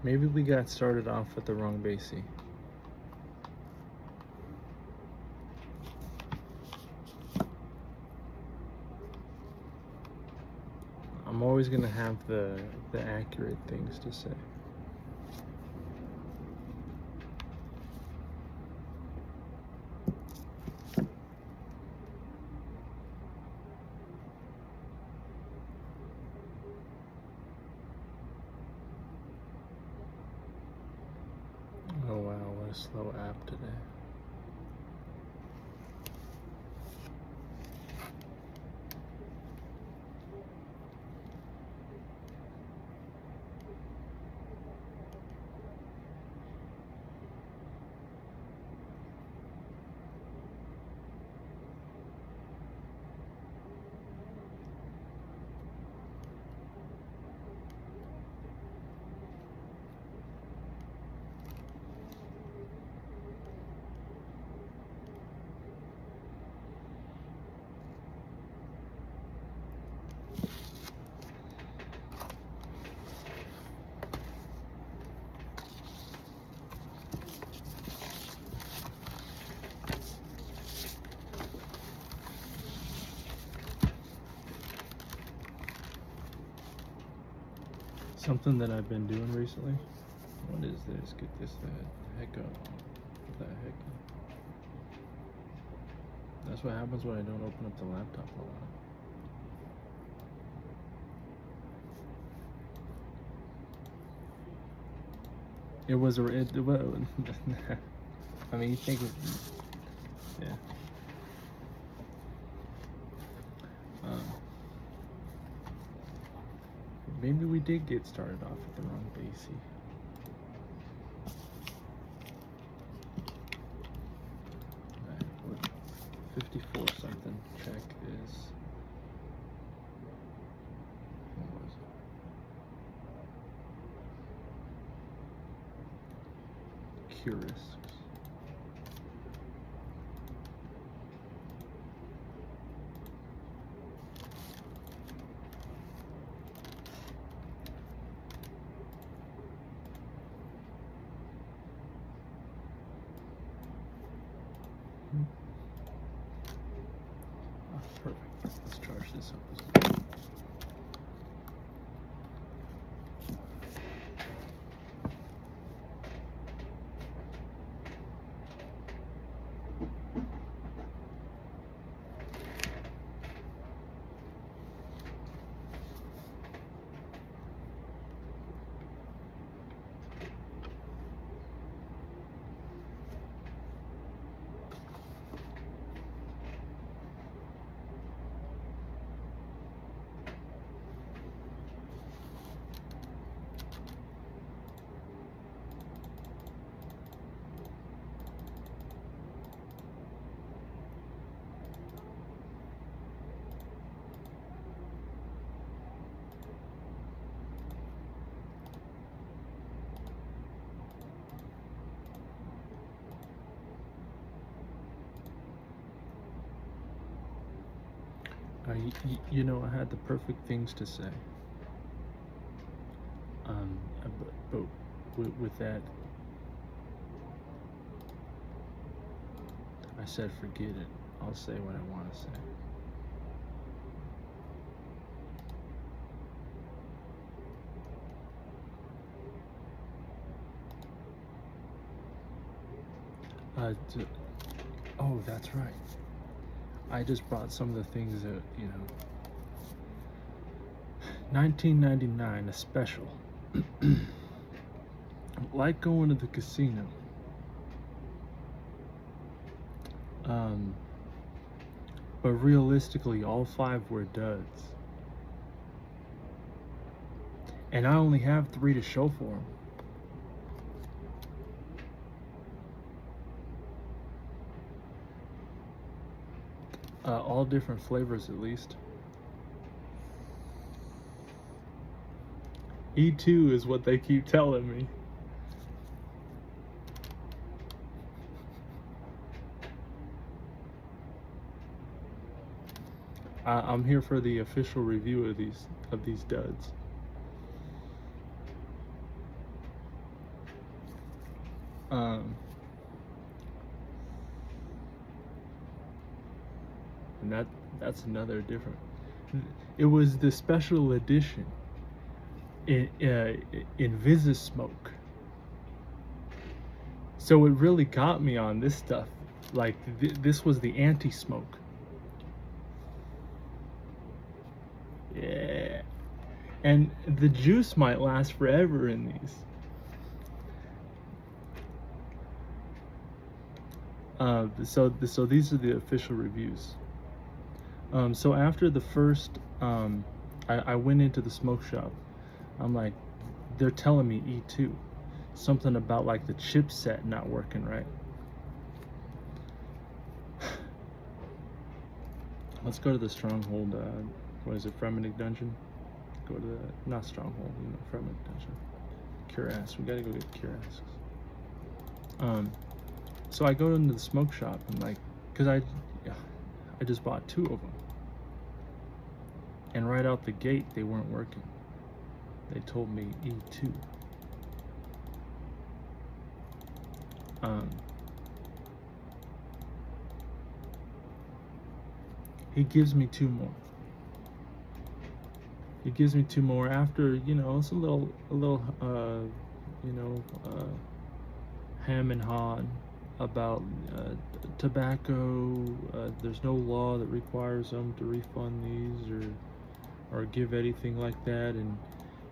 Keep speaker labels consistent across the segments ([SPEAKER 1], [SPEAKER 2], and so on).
[SPEAKER 1] Maybe we got started off with the wrong BC. I'm always gonna have the accurate things to say. Oh wow, what a slow app today. Something that I've been doing recently. What is this? Get this the heck up. What the heck? That's what happens when I don't open up the laptop a lot. It was I mean, you think it, yeah. Maybe we did get started off with the wrong BC. Alright, 54 something check is, what was it? Curious. Oh, perfect. Let's charge this up as well. You know, I had the perfect things to say. But with that, I said forget it. I'll say what I want to say. Oh, that's right. I just brought some of the things that, you know, 1999, a special. Like going to the casino. But realistically, all 5 were duds. And I only have 3 to show for them. All different flavors, at least. E2 is what they keep telling me. I'm here for the official review of these duds. Um, and that's another different. It was the special edition in Smoke. So it really got me on this stuff. Like this was the anti-smoke. Yeah. And the juice might last forever in these. So these are the official reviews. So after the first, I went into the smoke shop. I'm like, they're telling me E2. Something about like the chipset not working right. Let's go to the Stronghold, what is it, Fremennik Dungeon? Go to the, not Stronghold, Fremennik Dungeon. Cuirass, we gotta go get Cuirass. So I go into the smoke shop and like, cause I just bought 2 of them. And right out the gate, they weren't working. They told me E2. He gives me 2 more. He gives me 2 more after, it's a little, ham and hawing about tobacco. There's no law that requires them to refund these or give anything like that,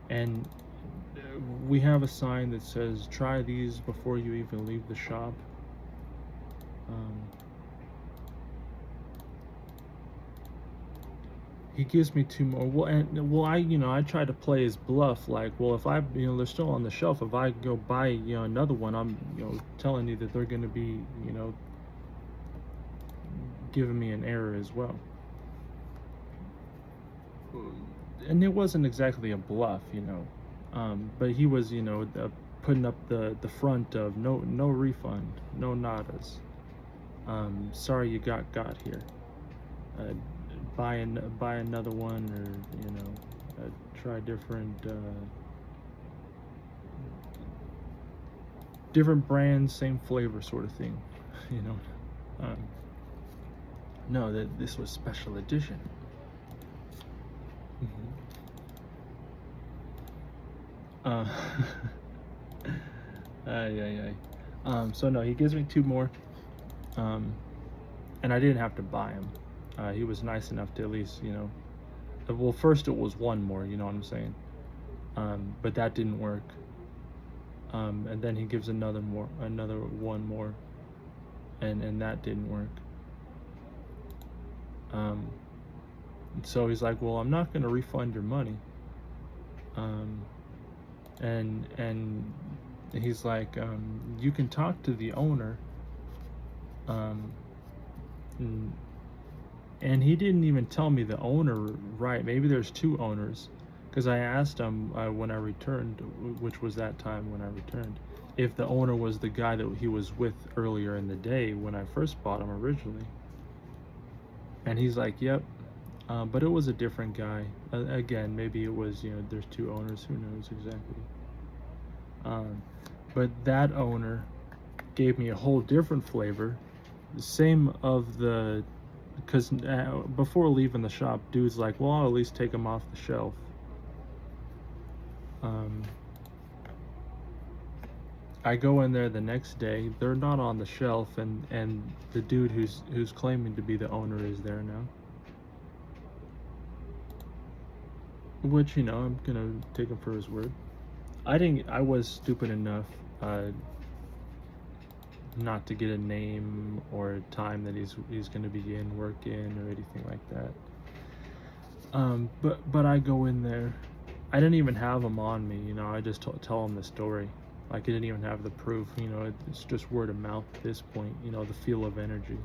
[SPEAKER 1] and we have a sign that says try these before you even leave the shop. He gives me 2 more. I try to play his bluff. Like, well, if they're still on the shelf. If I go buy, another one, I'm, telling you that they're going to be, giving me an error as well. And it wasn't exactly a bluff, but he was, putting up the front of no refund, no nadas. Sorry you got here. Buy another one, or try different brands, same flavor sort of thing. No, that this was special edition. So no, he gives me 2 more, and I didn't have to buy him. He was nice enough to at least, well, first it was 1 more, you know what I'm saying? But that didn't work. And then he gives another 1 more, and that didn't work. So he's like, well, I'm not going to refund your money. And he's like, you can talk to the owner. And he didn't even tell me the owner right. Maybe there's 2 owners, because I asked him when I returned, which was that time when I returned, if the owner was the guy that he was with earlier in the day when I first bought him originally. And he's like, yep. But it was a different guy. Again, maybe it was, there's 2 owners. Who knows exactly. But that owner gave me a whole different flavor. The same of the... Because before leaving the shop, dude's like, well, I'll at least take them off the shelf. I go in there the next day, they're not on the shelf, and the dude who's claiming to be the owner is there now. Which, I'm gonna take him for his word. I was stupid enough not to get a name or a time that he's going to begin work in or anything like that. But I go in there. I didn't even have him on me, I just tell him the story. Like, I didn't even have the proof, it's just word of mouth at this point, the feel of energy.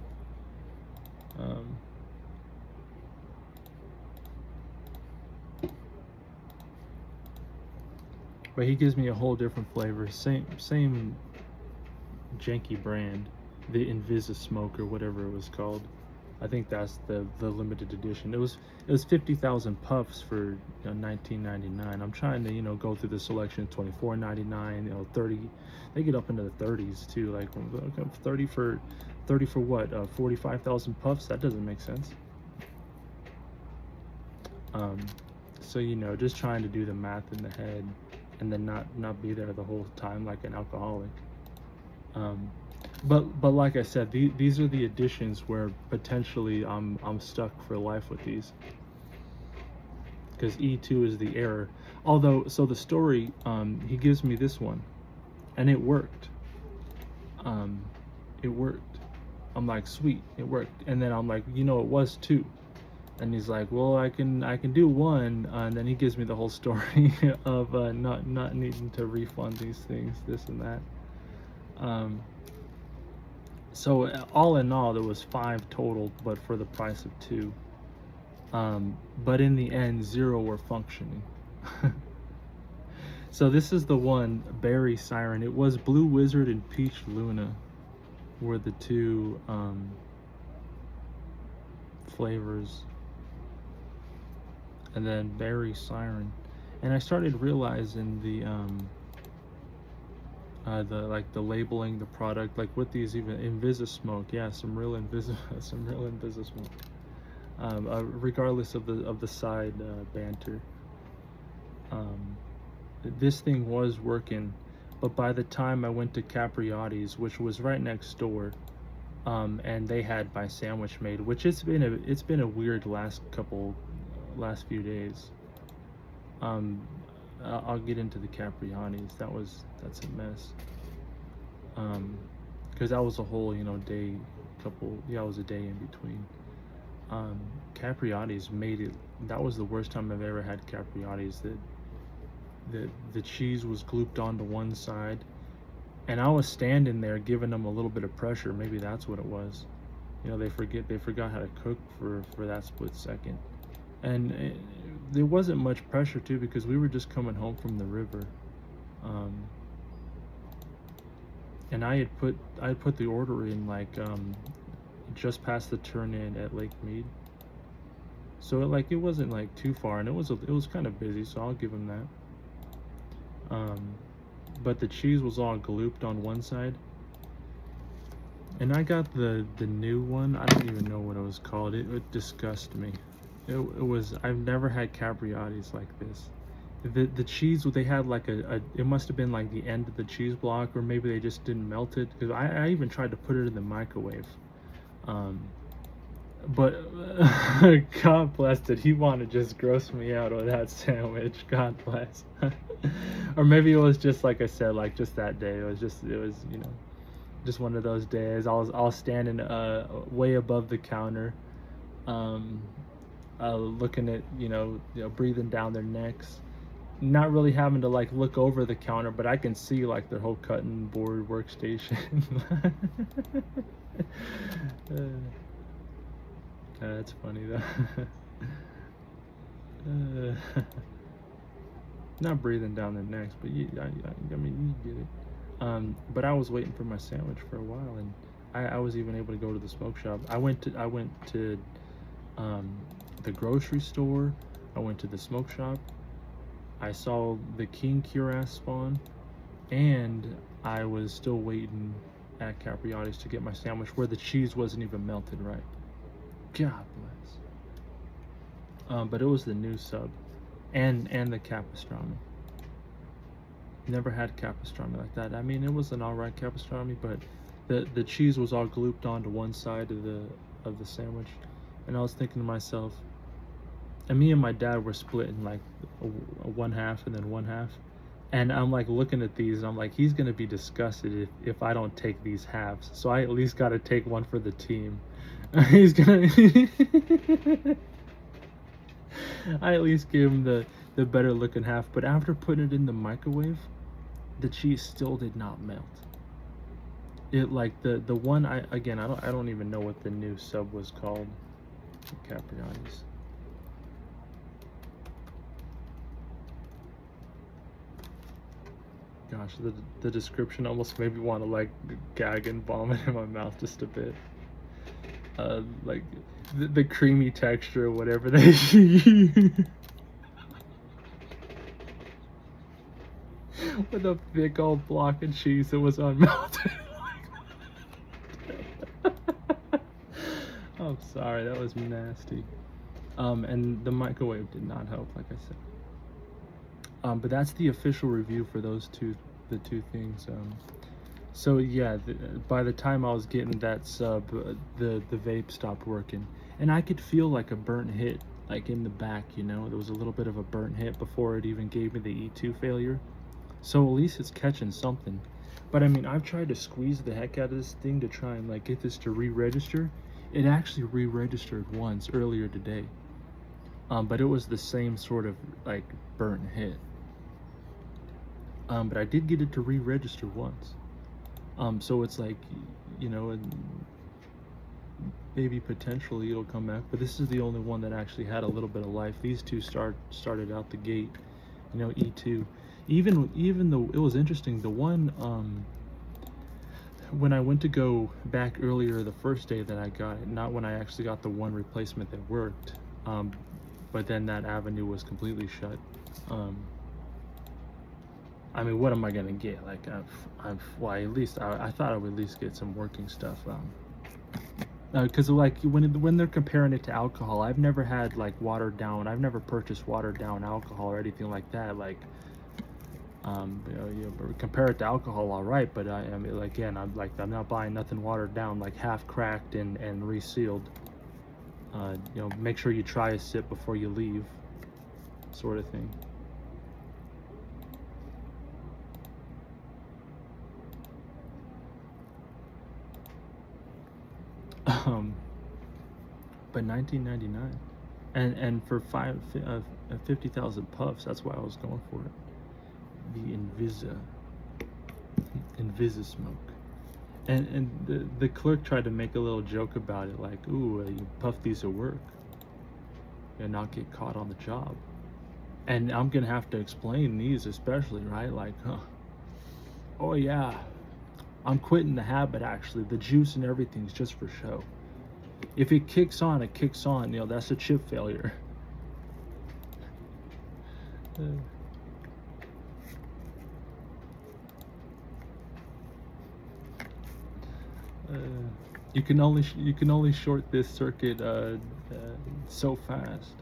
[SPEAKER 1] But he gives me a whole different flavor, same janky brand, the Smoke or whatever it was called. I think that's the limited edition. It was 50,000 puffs for 19.99. I'm trying to go through the selection. 24.99. 30. They get up into the 30s too. Like 30 for what? 45,000 puffs. That doesn't make sense. So just trying to do the math in the head, and then not be there the whole time like an alcoholic. But like I said, these are the additions where potentially I'm stuck for life with these, because E2 is the error. Although, so the story, he gives me this one, and it worked. It worked. I'm like, sweet, it worked. And then I'm like, it was 2. And he's like, well, I can do 1, and then he gives me the whole story of not needing to refund these things, this and that. So all in all, there was 5 total, but for the price of 2. But in the end, 0 were functioning. So this is the one, Berry Siren. It was Blue Wizard and Peach Luna were the 2 flavors. And then Berry Siren. And I started realizing the labeling the product, like with these, even Invisismoke, yeah, some real Invisismoke, regardless of the side banter. This thing was working, but by the time I went to Capriotti's, which was right next door, and they had my sandwich made, which it's been a weird last few days. I'll get into the Capriotti's. That's a mess. Because that was a whole day, it was a day in between. Capriotti's made it. That was the worst time I've ever had Capriotti's. The cheese was glooped onto one side, and I was standing there giving them a little bit of pressure. Maybe that's what it was. They forgot how to cook for that split second. And there wasn't much pressure too, because we were just coming home from the river, and I had put the order in like just past the turn in at Lake Mead, so it wasn't like too far, and it was kind of busy, so I'll give him that. But the cheese was all glooped on one side, and I got the new one. I don't even know what it was called. It disgusted me. It was, I've never had Capriotti's like this. The cheese, they had like it must have been like the end of the cheese block, or maybe they just didn't melt it, because I even tried to put it in the microwave. But God bless, did he want to just gross me out with that sandwich? God bless. Or maybe it was just like I said, like just that day. It was just one of those days. I was standing way above the counter, looking at breathing down their necks, not really having to like look over the counter, but I can see like their whole cutting board workstation. That's funny though. Not breathing down their necks, but I mean, you get it. But I was waiting for my sandwich for a while, and I was even able to go to the smoke shop. I went to the grocery store. I went to the smoke shop. I saw the King Cuirass spawn, and I was still waiting at Capriotti's to get my sandwich, where the cheese wasn't even melted right. God bless. But it was the new sub, and the capastrami. Never had capastrami like that. I mean, it was an alright capastrami, but the cheese was all glooped onto one side of the sandwich, and I was thinking to myself, and me and my dad were split in like one half and then one half, and I'm like looking at these, and I'm like, he's gonna be disgusted if I don't take these halves, so I at least got to take one for the team. He's gonna I at least gave him the better looking half, but after putting it in the microwave, the cheese still did not melt. It like the one, I don't even know what the new sub was called. Capriotti's. Gosh, the description almost made me want to like gag and vomit in my mouth just a bit. like the creamy texture or whatever they use. With a big old block of cheese that was unmelted. I'm sorry, that was nasty. And the microwave did not help, like I said. But that's the official review for those the two things. So yeah, by the time I was getting that sub, the vape stopped working, and I could feel like a burnt hit, like in the back. You know, there was a little bit of a burnt hit before it even gave me the E2 failure. So at least it's catching something. But I mean, I've tried to squeeze the heck out of this thing to try and like get this to re-register. It actually re-registered once earlier today. But it was the same sort of like burnt hit. But I did get it to re-register once. So it's like, you know, and maybe potentially it'll come back. But this is the only one that actually had a little bit of life. These two started out the gate, you know, E2. Even though it was interesting, the one when I went to go back earlier the first day that I got it, not when I actually got the one replacement that worked, but then that avenue was completely shut. I mean, what am I gonna get? Like, well, at least I thought I would at least get some working stuff. Because like when they're comparing it to alcohol, I've never had like watered down. I've never purchased watered down alcohol or anything like that. Like, compare it to alcohol, all right. But I mean, again, I'm not buying nothing watered down, like half cracked and resealed. You know, make sure you try a sip before you leave, sort of thing. But $19.99, and for 50,000 puffs, that's why I was going for it. The Invisa smoke, and the clerk tried to make a little joke about it, like, "Ooh, you puff these at work, and not get caught on the job." And I'm gonna have to explain these, especially, right? Like, oh yeah, I'm quitting the habit. Actually, the juice and everything's just for show. If it kicks on, it kicks on. You know, that's a chip failure. You can only short this circuit so fast.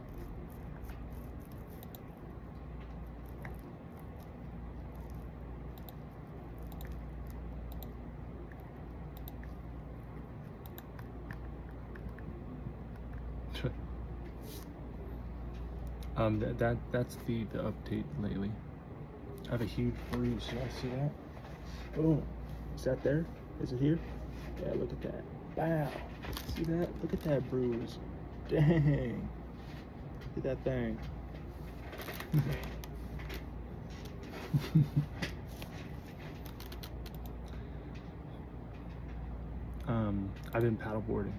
[SPEAKER 1] That's the update lately. I have a huge bruise. You guys see that? Boom. Is that there? Is it here? Yeah, look at that. Wow. See that? Look at that bruise. Dang. Look at that thing. I've been paddleboarding.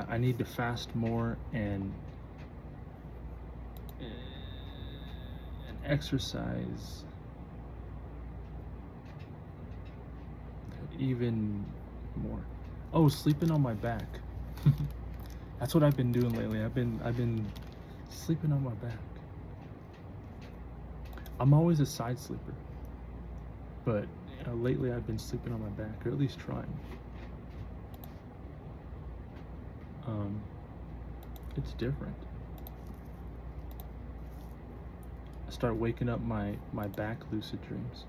[SPEAKER 1] I need to fast more and exercise even more. Oh, sleeping on my back. That's what I've been doing lately. I've been sleeping on my back. I'm always a side sleeper, but lately I've been sleeping on my back, or at least trying. It's different. I start waking up my back lucid dreams,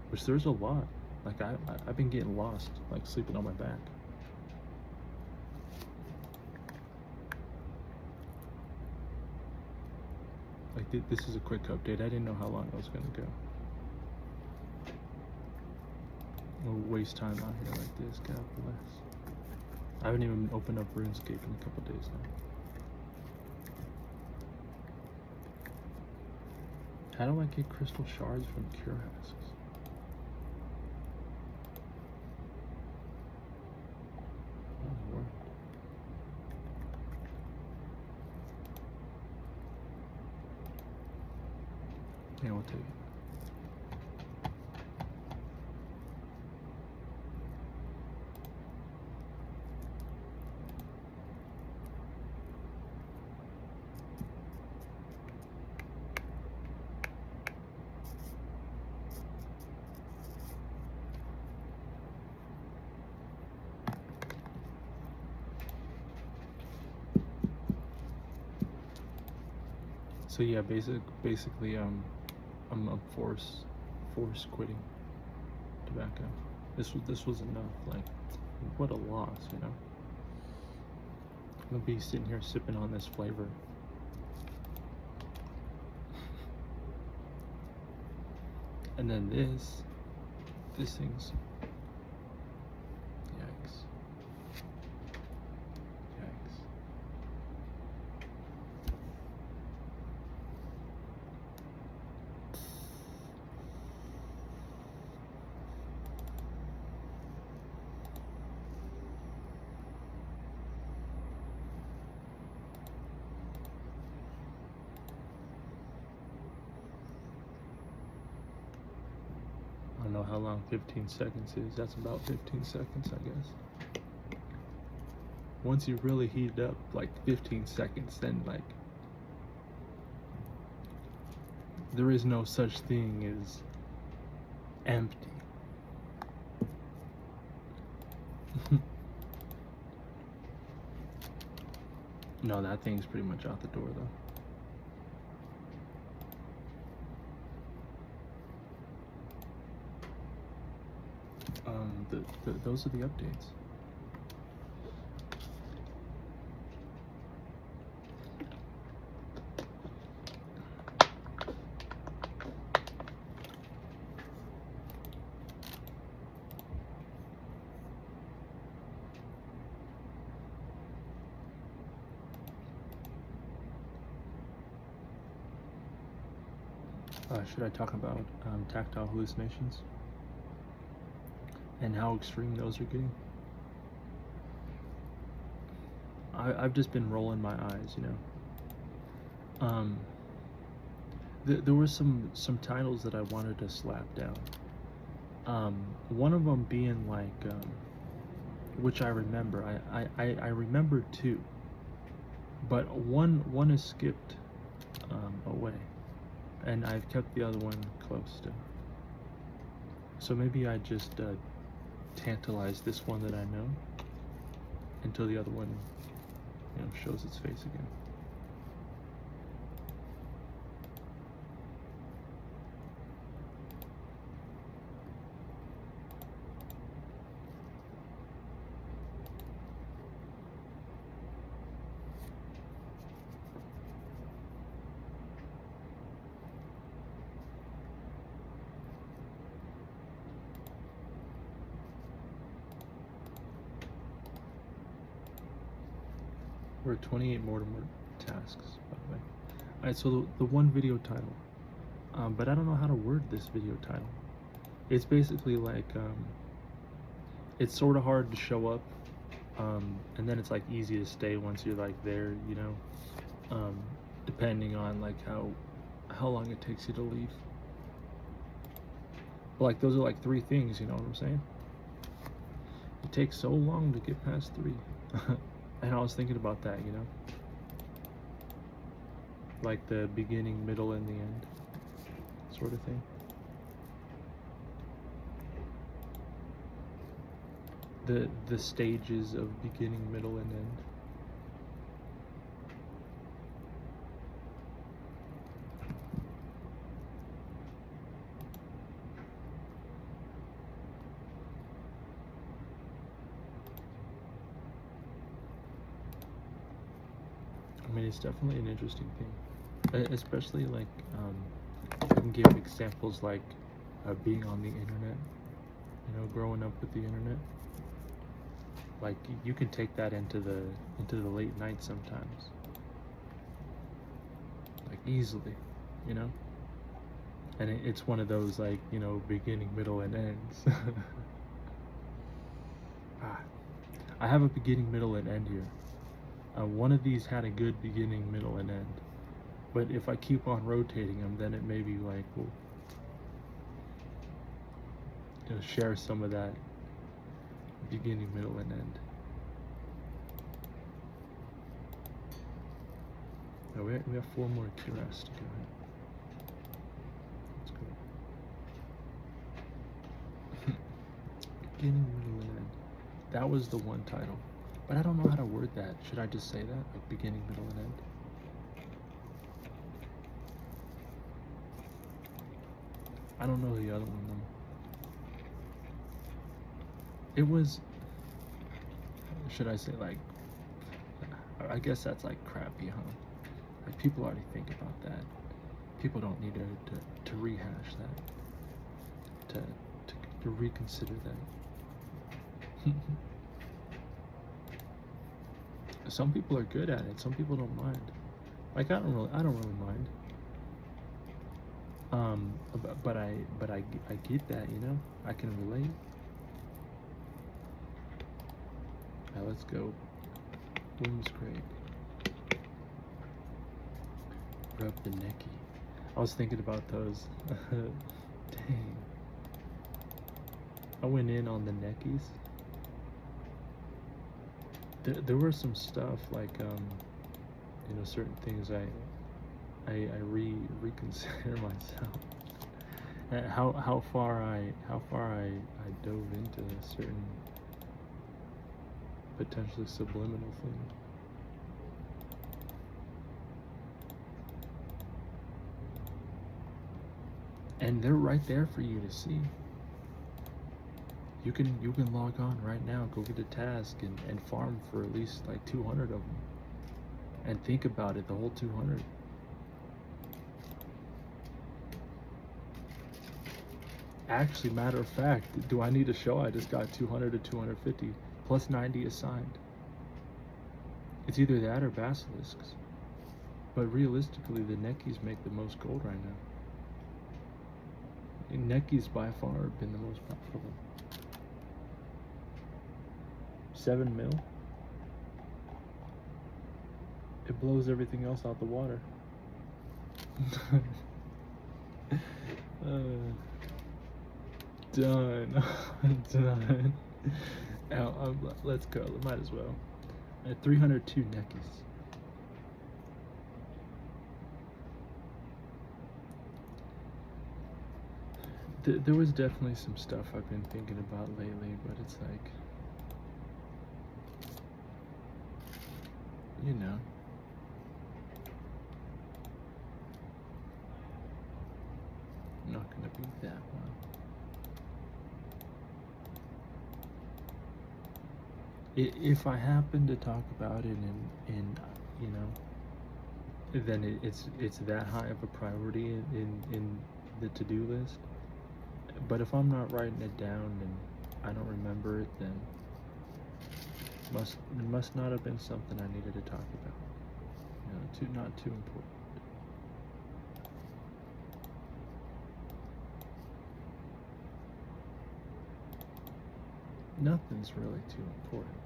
[SPEAKER 1] which there's a lot. Like I've been getting lost, like sleeping on my back. Like this is a quick update. I didn't know how long I was gonna go. We'll waste time out here like this. God bless. I haven't even opened up RuneScape in a couple days now. How do I get crystal shards from cure husks? Yeah, we'll take it. So yeah, basically, I'm force quitting tobacco. This was enough. Like, what a loss, you know. I'm gonna be sitting here sipping on this flavor. And then this thing's, yikes. Yikes. I don't know how long 15 seconds is. That's about 15 seconds, I guess. Once you really heat it up, like 15 seconds, then like there is no such thing as empty. No, that thing's pretty much out the door though. Those are the updates. Should I talk about tactile hallucinations and how extreme those are getting? I've just been rolling my eyes, you know. There were some titles that I wanted to slap down. One of them being like, which I remember. I remember two, but one is skipped away, and I've kept the other one close still. So maybe I just tantalize this one that I know until the other one, you know, shows its face again. We're at 28 more tasks, by the way. Alright, so the one video title, but I don't know how to word this video title. It's basically like, it's sort of hard to show up, and then it's like easy to stay once you're like there, you know, depending on like how long it takes you to leave. But like those are like three things, you know what I'm saying? It takes so long to get past 3. And I was thinking about that, you know, like the beginning, middle, and the end sort of thing. The stages of beginning, middle, and end. I mean, it's definitely an interesting thing, especially like I can give examples like being on the internet, you know, growing up with the internet. Like you can take that into the late night sometimes, like easily, you know. And it's one of those like, you know, beginning, middle, and ends. I have a beginning, middle, and end here. One of these had a good beginning, middle, and end. But if I keep on rotating them, then it maybe like will, share some of that beginning, middle, and end. Now we have 4 more Kiras to go. Let's go. Beginning, middle, and end. That was the one title. But I don't know how to word that. Should I just say that? Like beginning, middle, and end? I don't know the other one though. It was, should I say like, I guess that's like crappy, huh? Like people already think about that. People don't need to rehash that, to reconsider that. Some people are good at it. Some people don't mind. Like I don't really mind. But I get that, I can relate. Now let's go. Women's grade. Rub the necky. I was thinking about those. Dang. I went in on the neckies. There were some stuff like certain things I reconsider myself. How far I dove into a certain potentially subliminal thing. And they're right there for you to see. You can log on right now, go get a task and farm for at least like 200 of them. And think about it, the whole 200. Actually, matter of fact, do I need to show I just got 200 to 250 plus 90 assigned? It's either that or basilisks. But realistically, the neckies make the most gold right now. And neckies by far have been the most profitable. 7 mil. It blows everything else out the water. Done. Done. Now, let's go. Might as well. 302 neckies. There was definitely some stuff I've been thinking about lately, but it's like, I'm not gonna be that one. If I happen to talk about it and then it's that high of a priority in the to-do list. But if I'm not writing it down and I don't remember it, then it must not have been something I needed to talk about. Not too important. Nothing's really too important.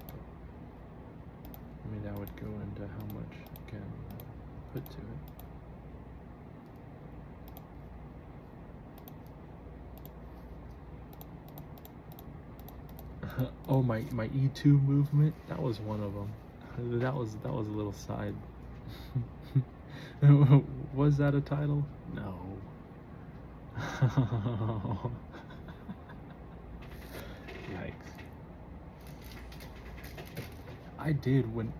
[SPEAKER 1] But, that would go into how much I can put to it. Oh, my E2 movement, that was one of them. That was a little side. Was that a title? No. Yikes. I did when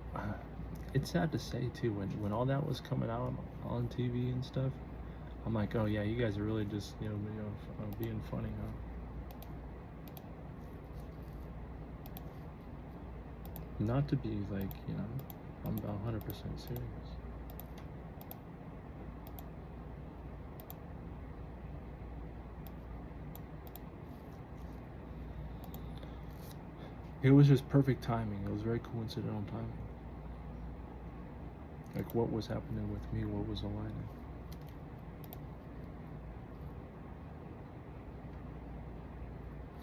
[SPEAKER 1] it's sad to say too, when all that was coming out on TV and stuff, I'm like, oh yeah, you guys are really just being funny, huh? Not to be like, I'm about 100% serious. It was just perfect timing. It was very coincidental timing. Like what was happening with me, what was aligning.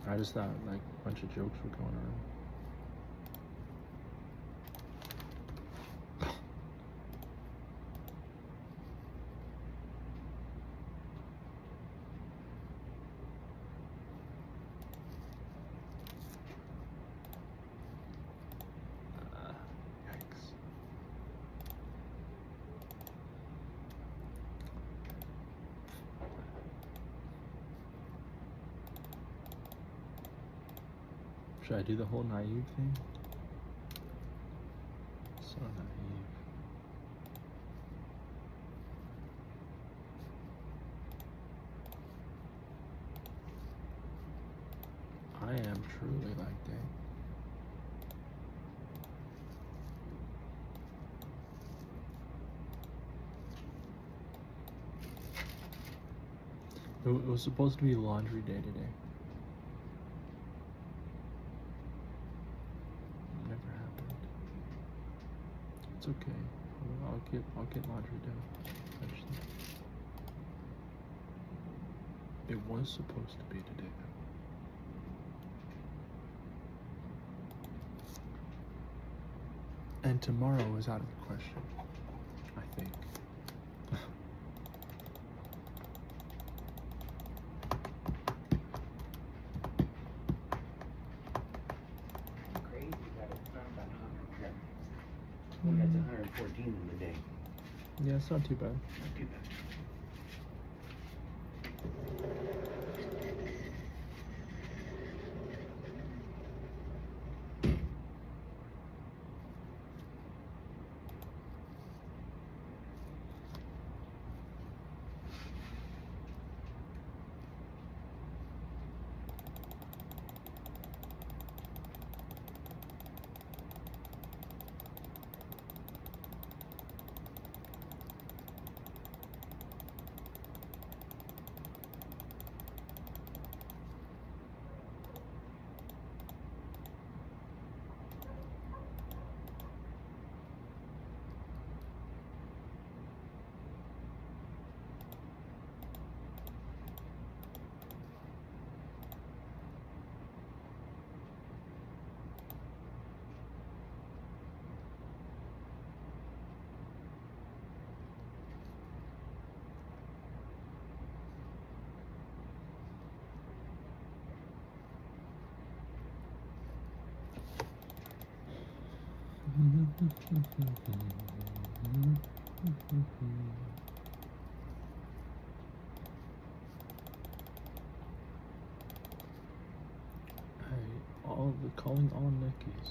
[SPEAKER 1] I just thought like a bunch of jokes were going around. Should I do the whole naive thing? So naive. I am truly like that. It was supposed to be laundry day today. Never happened. It's okay. I'll get laundry done eventually. It was supposed to be today though. And tomorrow is out of the question, I think.
[SPEAKER 2] We got to 114 in the day.
[SPEAKER 1] Yeah, it's not too bad.
[SPEAKER 2] Not too bad.
[SPEAKER 1] Calling all Neckies.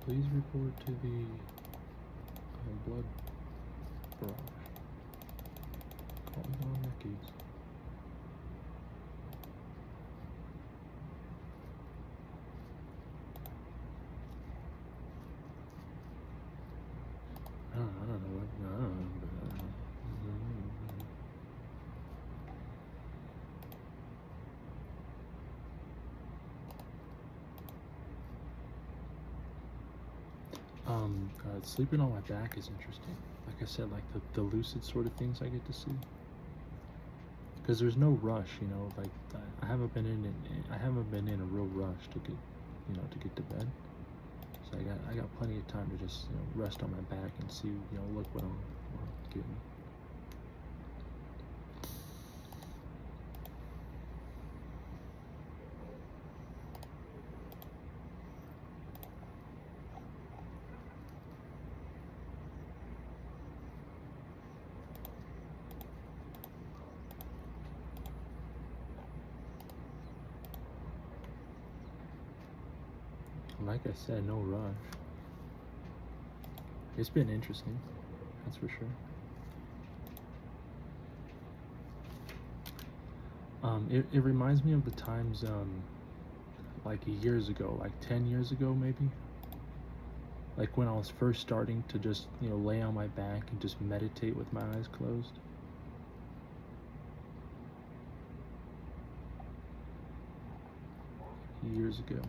[SPEAKER 1] Please report to the blood barrage. Calling all Neckies. I don't know what. Sleeping on my back is interesting. Like I said, like the lucid sort of things I get to see. Because there's no rush, you know. Like I haven't been in a real rush to get, to get to bed. So I got plenty of time to just rest on my back and see, look what I'm getting. Like I said, no rush. It's been interesting, that's for sure. It reminds me of the times, like years ago, like 10 years ago maybe. Like when I was first starting to just, lay on my back and just meditate with my eyes closed. Years ago.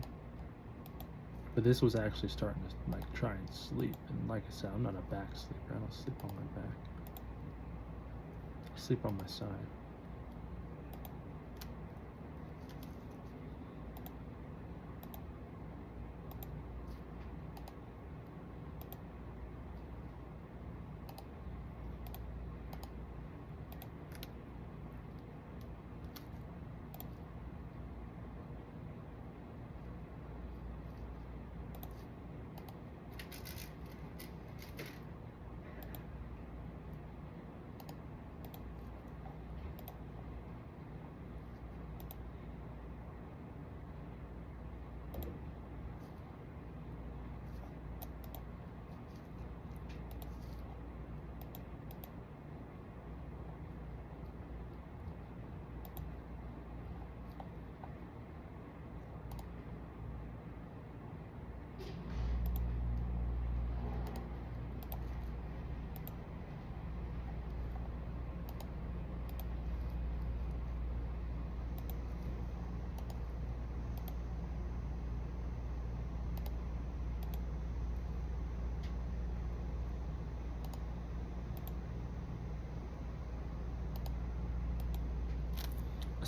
[SPEAKER 1] But this was actually starting to like try and sleep, and like I said, I'm not a back sleeper. I don't sleep on my back. I sleep on my side.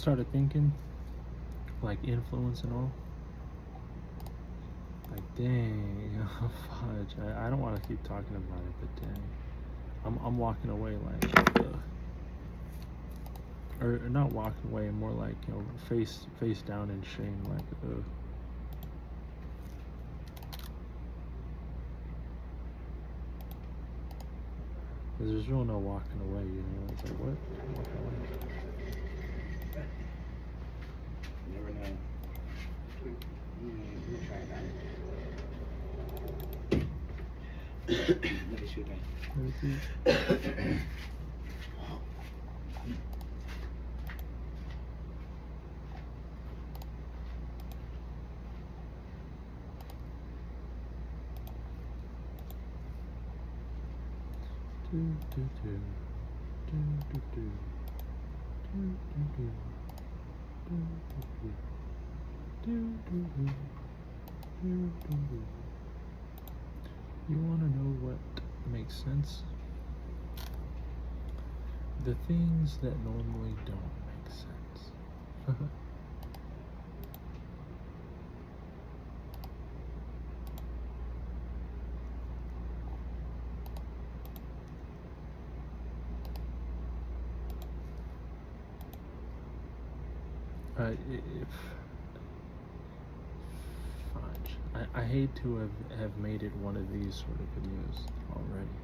[SPEAKER 1] started thinking, like influence and all. Like, dang, fudge. I don't want to keep talking about it, but dang, I'm walking away like, or not walking away, more like, you know, face down in shame, like, there's really no walking away, you know. It's like, what? Walking away.
[SPEAKER 2] You never know. We'll try it out. Let me shoot that.
[SPEAKER 1] Let me see. Do, do, do. Do, do, do. Do, do, do. Do, do, do. Do, do, do. Do, do, do. You want to know what makes sense? The things that normally don't make sense. Fudge. I hate to have made it one of these sort of videos already.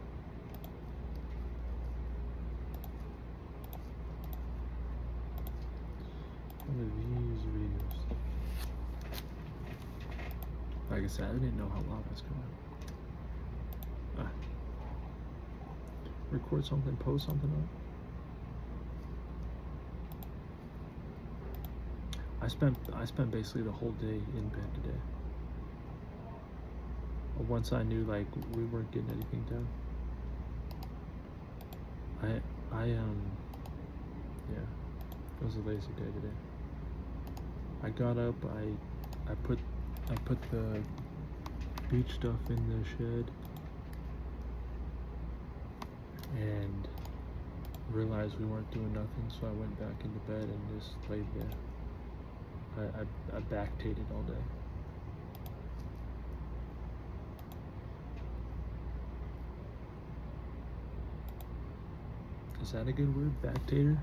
[SPEAKER 1] One of these videos. Like I said, I didn't know how long it's going. Record something, post something up. I spent basically the whole day in bed today. Once I knew like we weren't getting anything done. Yeah, it was a lazy day today. I got up, I put the beach stuff in the shed and realized we weren't doing nothing, so I went back into bed and just laid there. I backtated all day. Is that a good word? Backtater?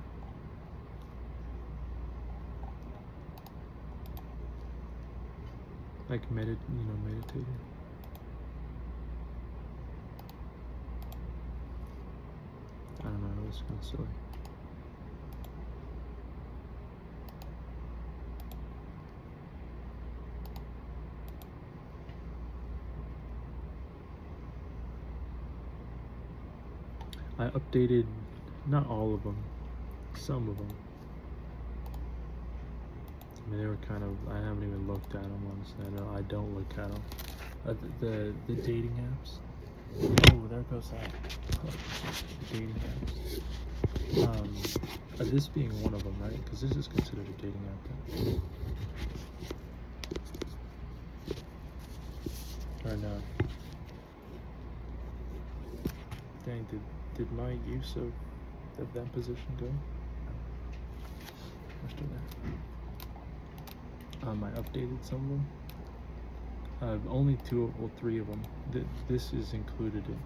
[SPEAKER 1] Like meditating. I don't know, it's kind of silly. I updated, not all of them, some of them. I mean, they were kind of, I haven't even looked at them, honestly. I don't look at them. The dating apps. Oh, there goes that. The dating apps. This being one of them, right? Because this is considered a dating app. Or not. Dang, did my use of that position go? We're still there. I updated some of them. Only three of them. This is included in.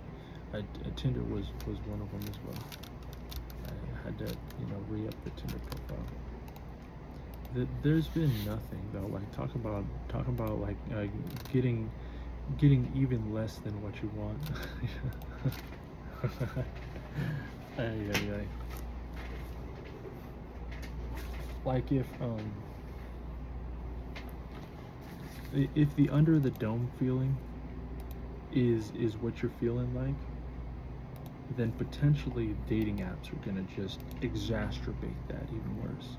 [SPEAKER 1] Tinder was one of them as well. I had to, re-up the Tinder profile. There's been nothing though. Like talk about like getting even less than what you want. Like if the under the dome feeling is what you're feeling like, then potentially dating apps are gonna just exacerbate that even worse.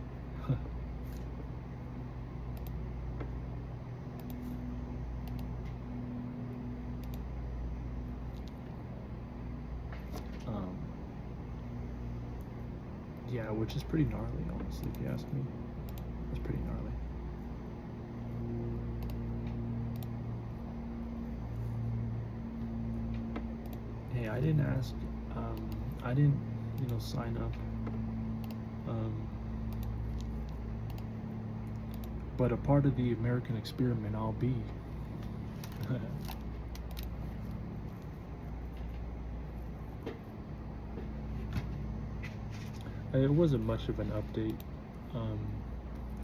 [SPEAKER 1] Yeah, which is pretty gnarly, honestly, if you ask me. It's pretty gnarly. Hey, I didn't ask, I didn't, sign up but a part of the American experiment I'll be. It wasn't much of an update,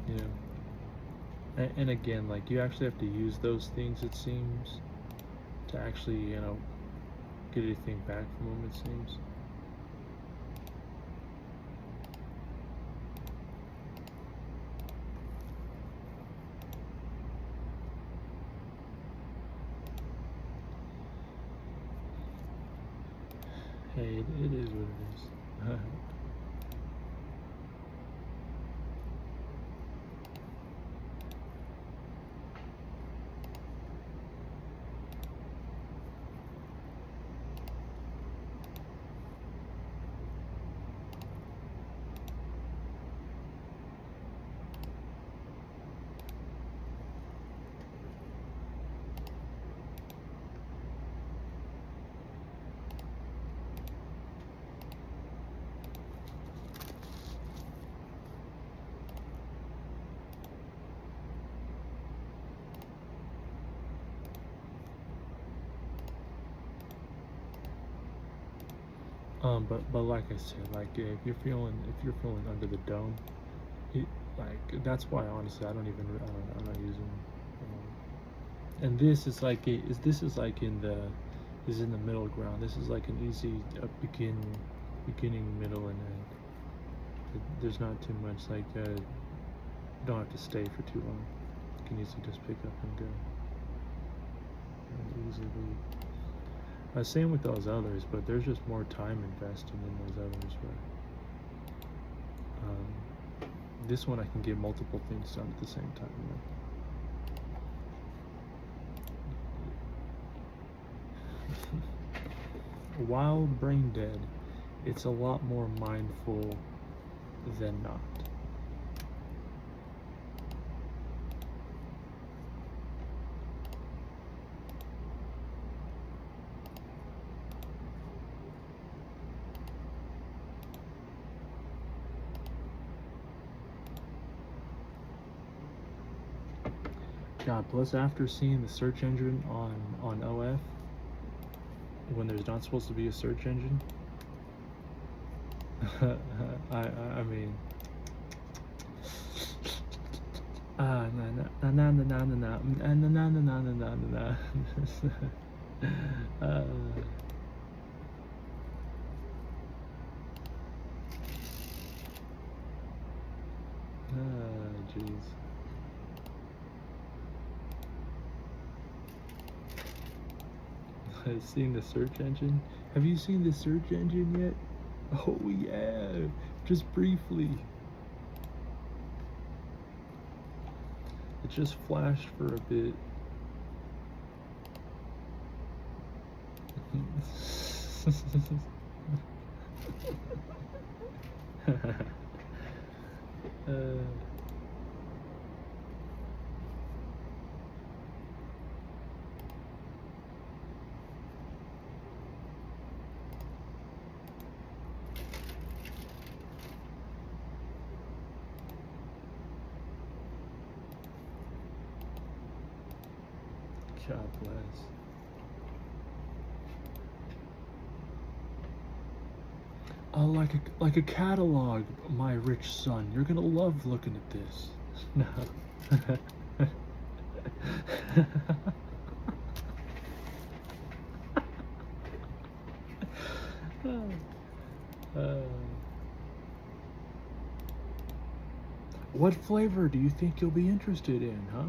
[SPEAKER 1] you know. And again, like, you actually have to use those things, it seems, to actually, you know, get anything back from them, it seems. Hey, it is what it is. But like I said, like, if you're feeling under the dome, like, that's why honestly I'm not using. And this is like this is like in the middle ground. This is like an easy beginning, middle, and end. There's not too much, like, you don't have to stay for too long. You can easily just pick up and go. And easily leave. Same with those others, but there's just more time invested in those others. But this one I can get multiple things done at the same time. You know? While brain dead, it's a lot more mindful than not. God, plus after seeing the search engine on OF, when there's not supposed to be a search engine, I mean, jeez. Seen the search engine? Have you seen the search engine yet? Oh yeah, just briefly. It just flashed for a bit. God bless. Like a catalog, my rich son. You're gonna love looking at this. No. What flavor do you think you'll be interested in, huh?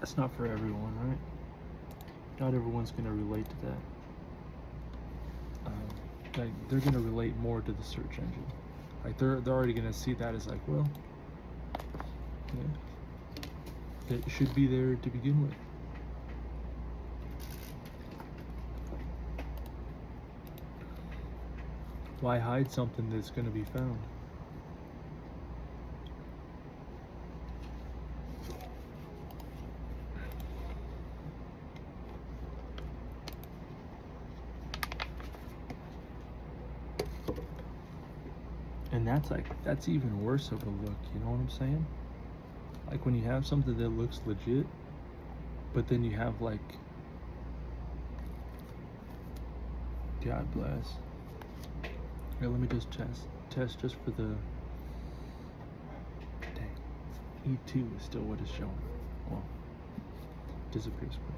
[SPEAKER 1] It's not for everyone, right? Not everyone's gonna relate to that. Like they're gonna relate more to the search engine. Like they're already gonna see that as like, well, yeah, it should be there to begin with. Why hide something that's gonna be found? And that's even worse of a look, you know what I'm saying? Like when you have something that looks legit, but then you have like, God bless. Here, let me just test just for the, dang, E2 is still what it's showing. Well, disappears quick.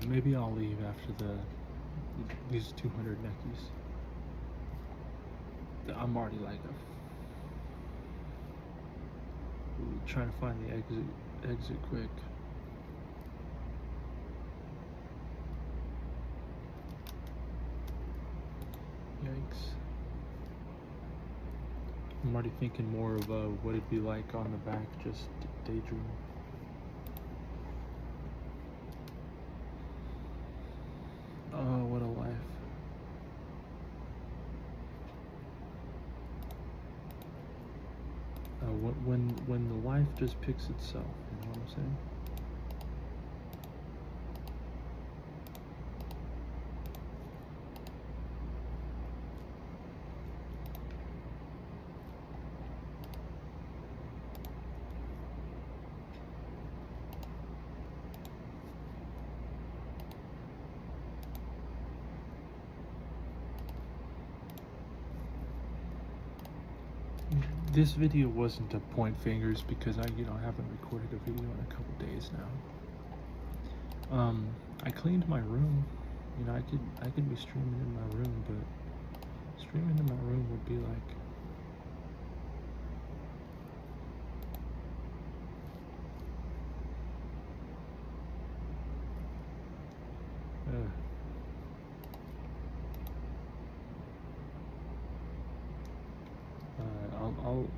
[SPEAKER 1] Maybe I'll leave after these 200 neckies. I'm already like trying to find the exit quick. Yikes. I'm already thinking more of what it'd be like on the back, just daydream. Oh, what a life. When the life just picks itself, you know what I'm saying? This video wasn't to point fingers because I haven't recorded a video in a couple days now. I cleaned my room. I could be streaming in my room, but streaming in my room would be like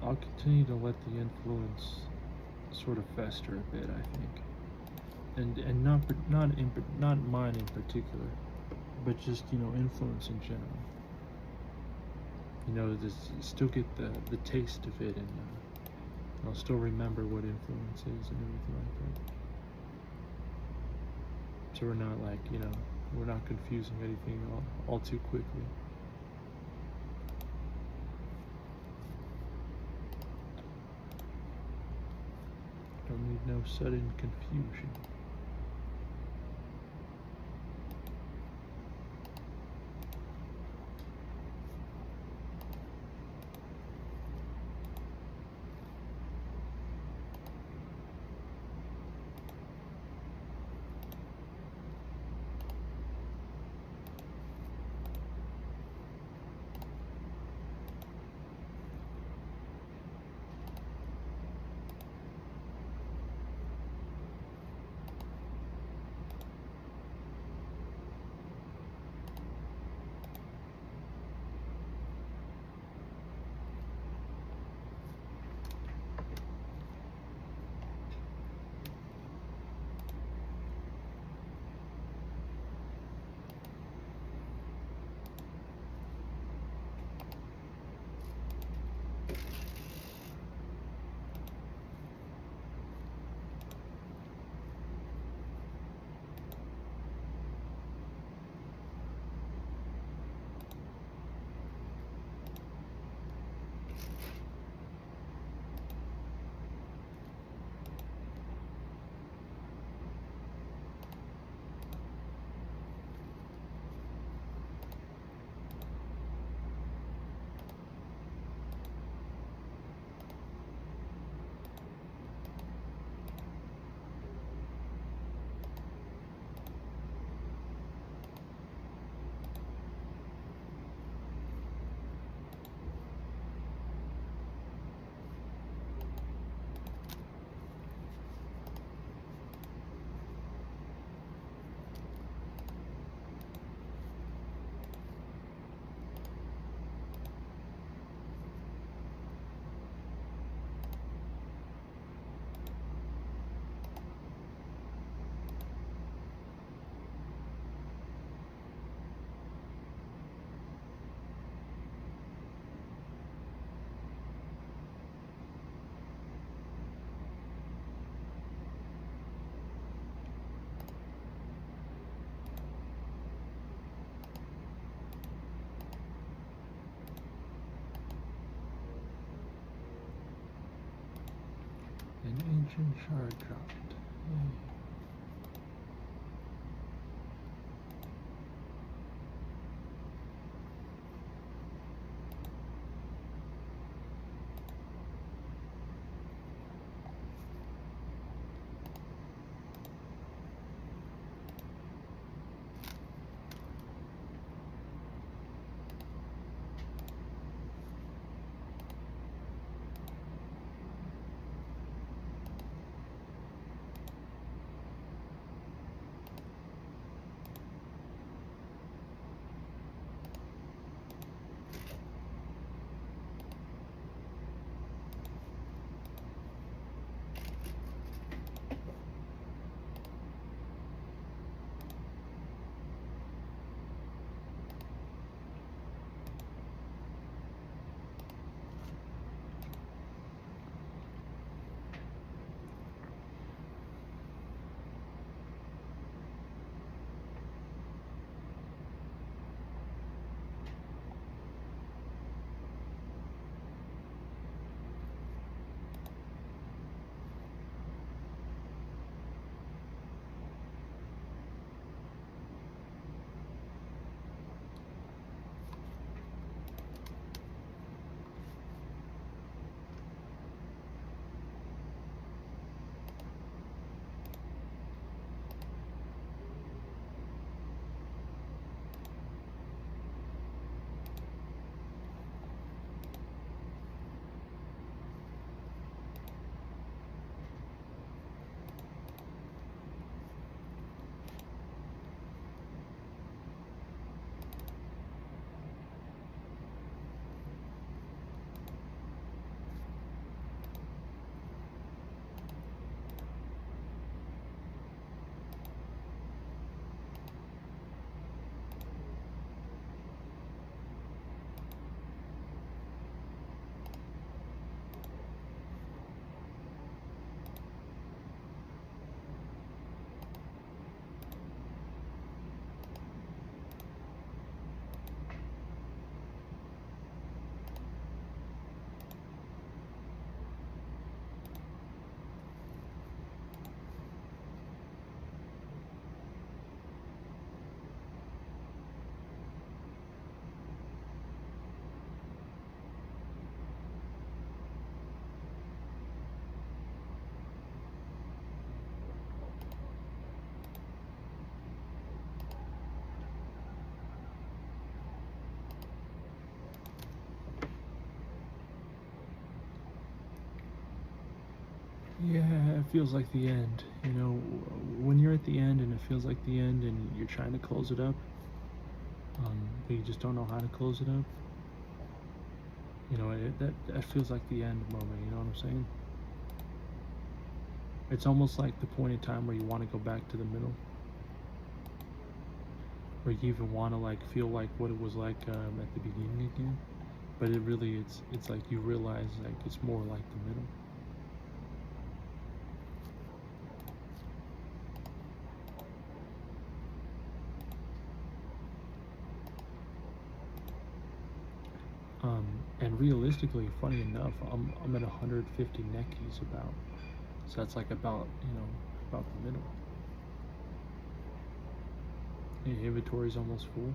[SPEAKER 1] I'll continue to let the influence sort of fester a bit, I think, and not mine in particular, but just influence in general. Just still get the taste of it, and I'll still remember what influence is and everything like that. So we're not like, we're not confusing anything all too quickly. Don't need no sudden confusion. An ancient shard dropped. Yay. Yeah, it feels like the end. You know, when you're at the end and it feels like the end and you're trying to close it up, but you just don't know how to close it up. You know, that feels like the end moment. You know what I'm saying? It's almost like the point in time where you want to go back to the middle, where you even want to like feel like what it was like at the beginning again. But it really, it's like you realize like it's more like the middle. And realistically, funny enough, I'm at 150 neckies about, so that's like about, you know, about the middle. Yeah, inventory's almost full.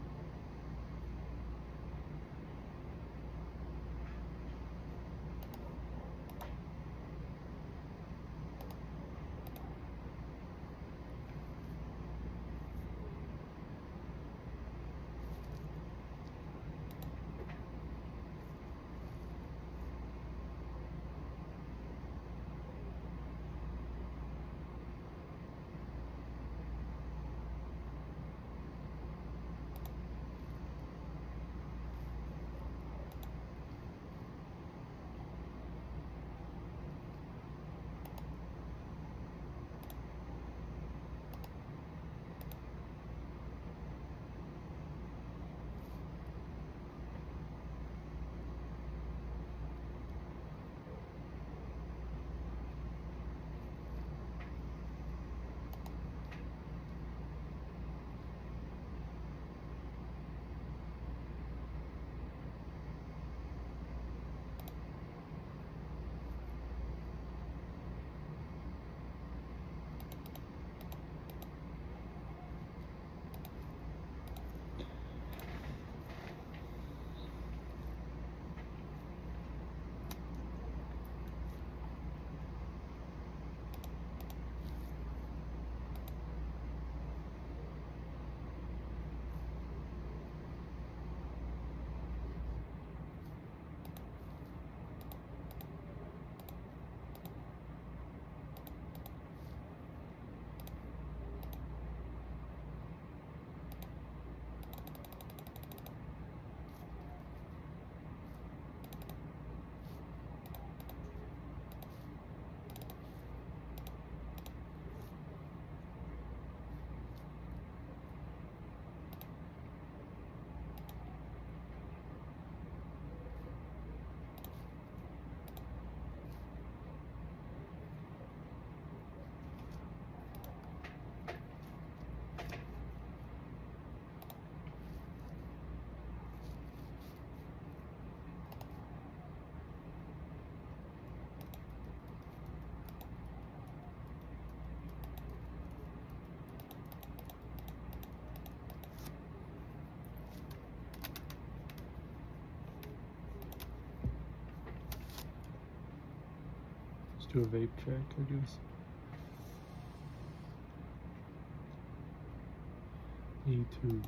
[SPEAKER 1] Let's do a vape check, I guess. 82.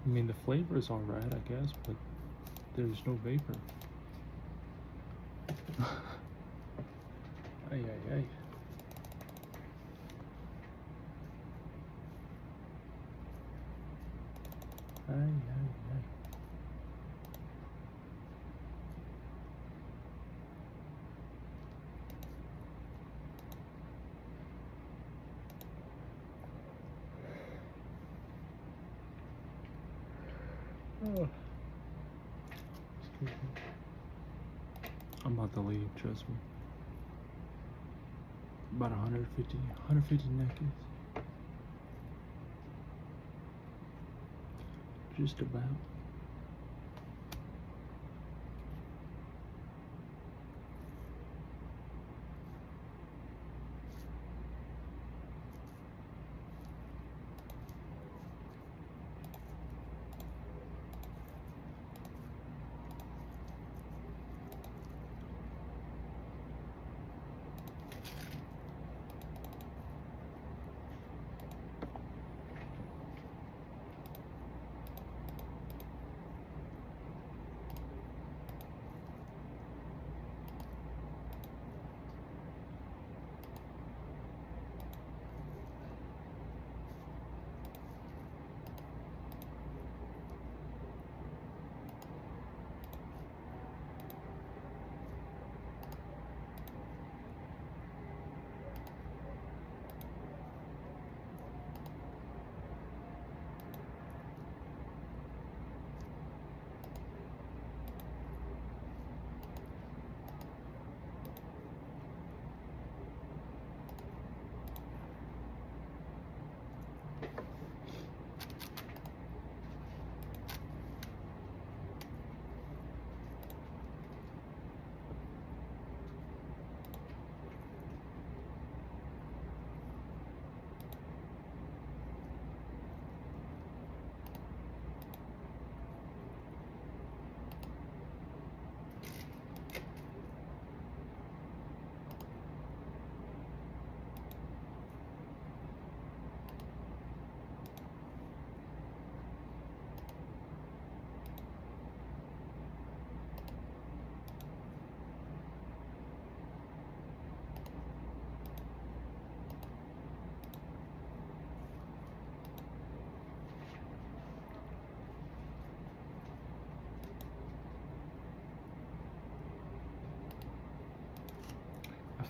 [SPEAKER 1] I mean, the flavor is alright, I guess, but there's no vapor. Ay, ay, ay. Ay, ay, ay. Oh. Excuse me. I'm about to leave, trust me. About 150 neckies. Just about.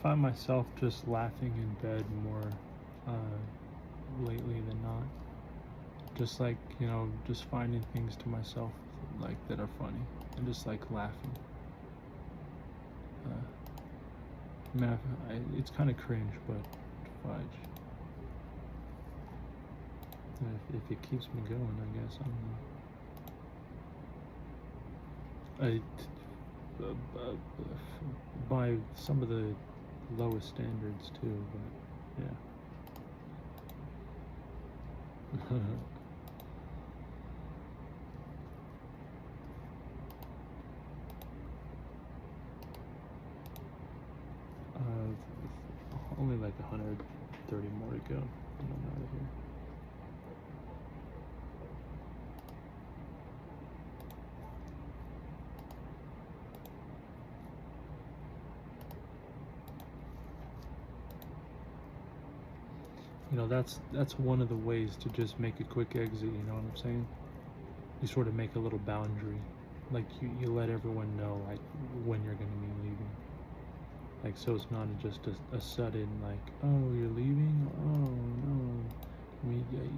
[SPEAKER 1] find myself just laughing in bed more lately than not. Just like, just finding things to myself like that are funny and just like laughing. It's kind of cringe, but fudge. If it keeps me going, I guess. I don't know. By some of the lowest standards too, but yeah. Only like 130 more to go, and I'm out of here. That's one of the ways to just make a quick exit. You know what I'm saying? You sort of make a little boundary, like you let everyone know like when you're gonna be leaving. Like, so it's not just a sudden like, oh, you're leaving, oh no. I mean, yeah,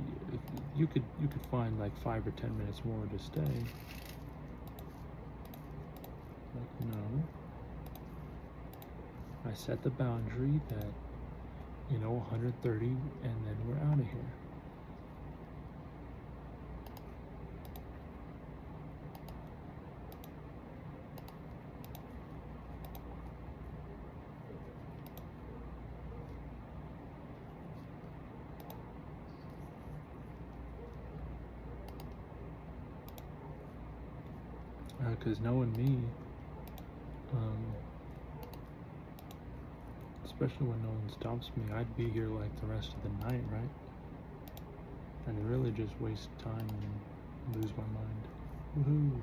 [SPEAKER 1] you could find like 5 or 10 minutes more to stay. Like, no. I set the boundary that 130, and then we're out of here. Because knowing me, especially when no one stops me, I'd be here like the rest of the night, right? And really just waste time and lose my mind. Woohoo!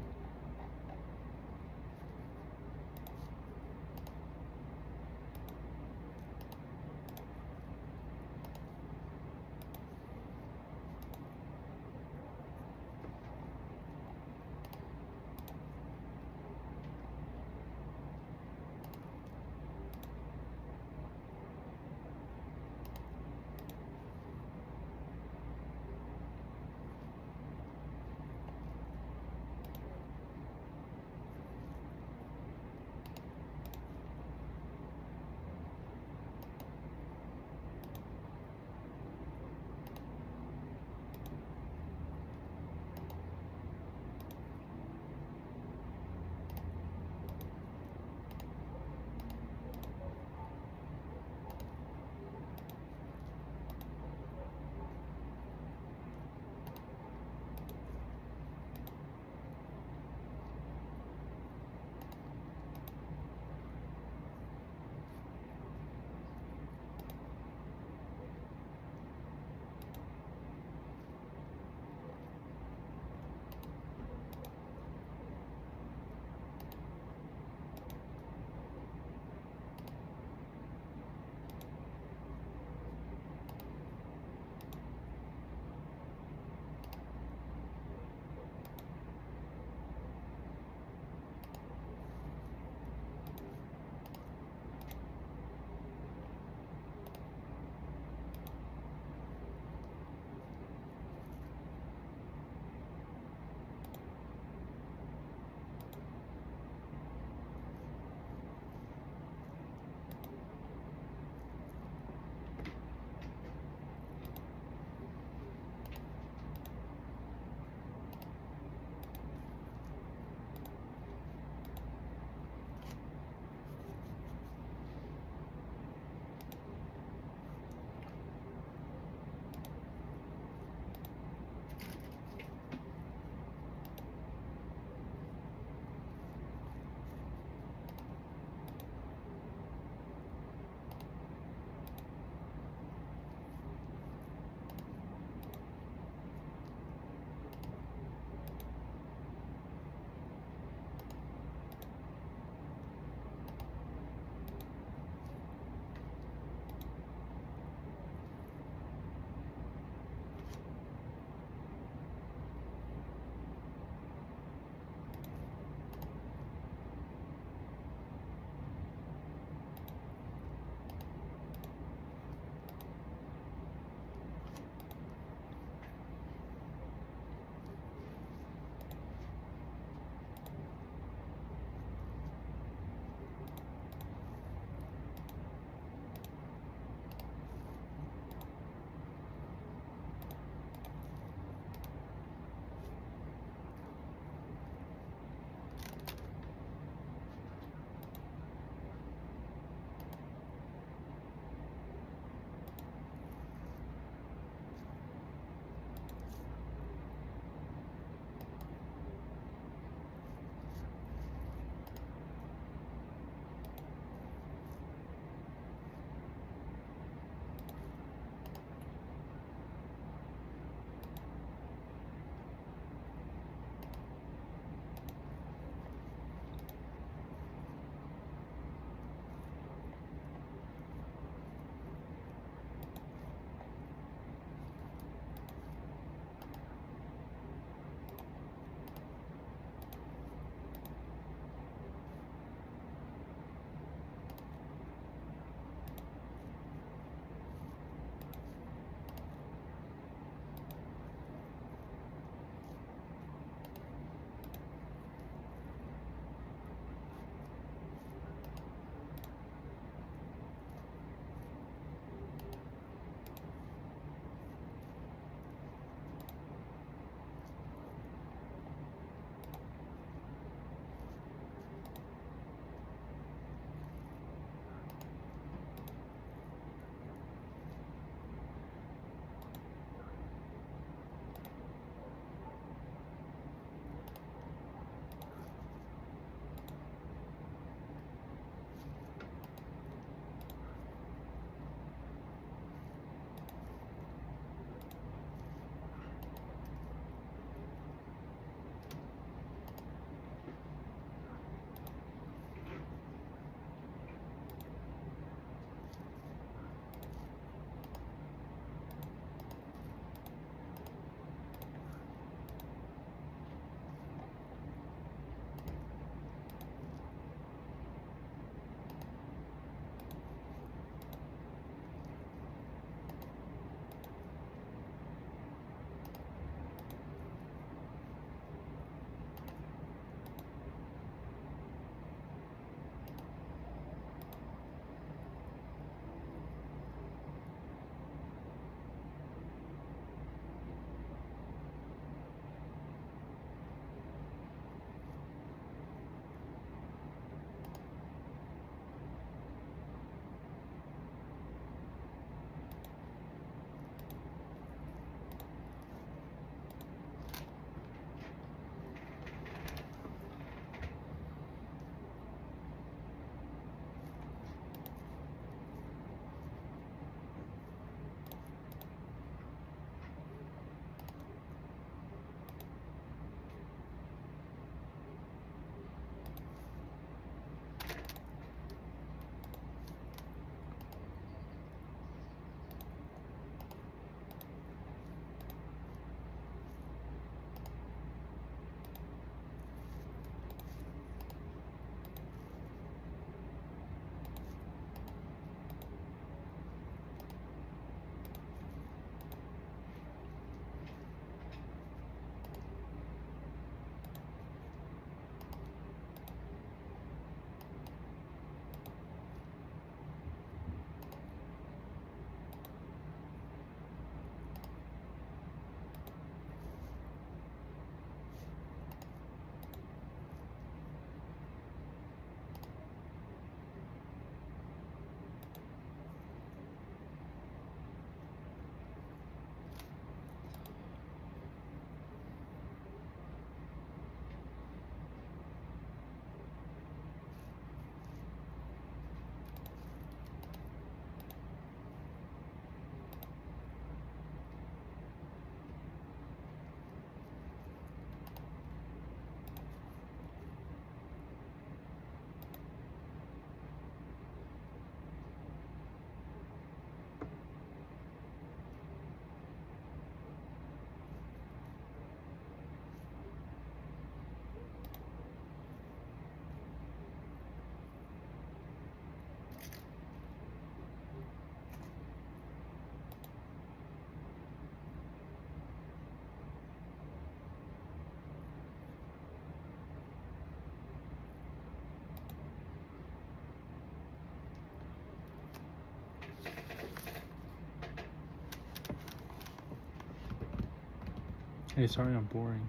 [SPEAKER 1] Hey, sorry I'm boring.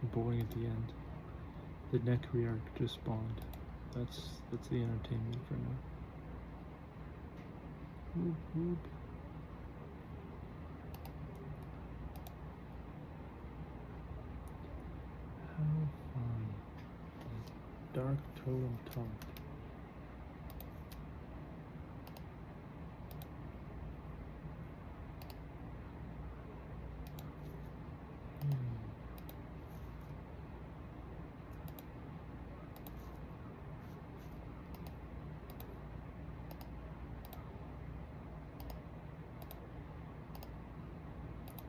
[SPEAKER 1] I'm boring at the end. The neck rearc just spawned. That's the entertainment for now. Whoop, whoop. How fun. Dark totem top.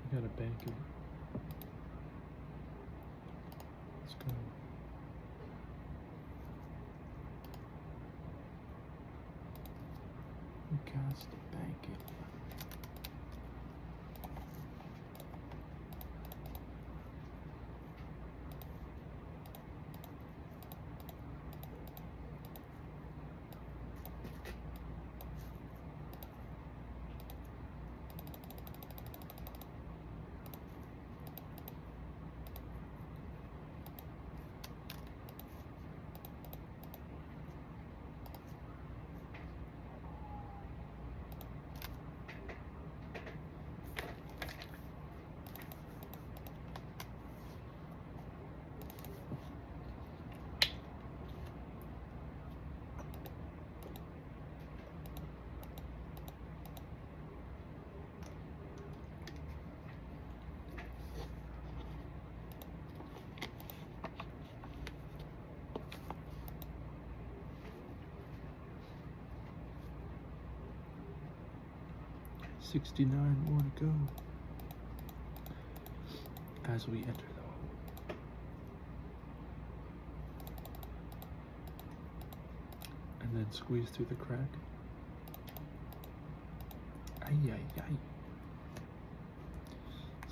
[SPEAKER 1] I gotta bank it. Let's go. We got to bank it. $69 more to go as we enter the hole. And then squeeze through the crack. Ay, ay, ay.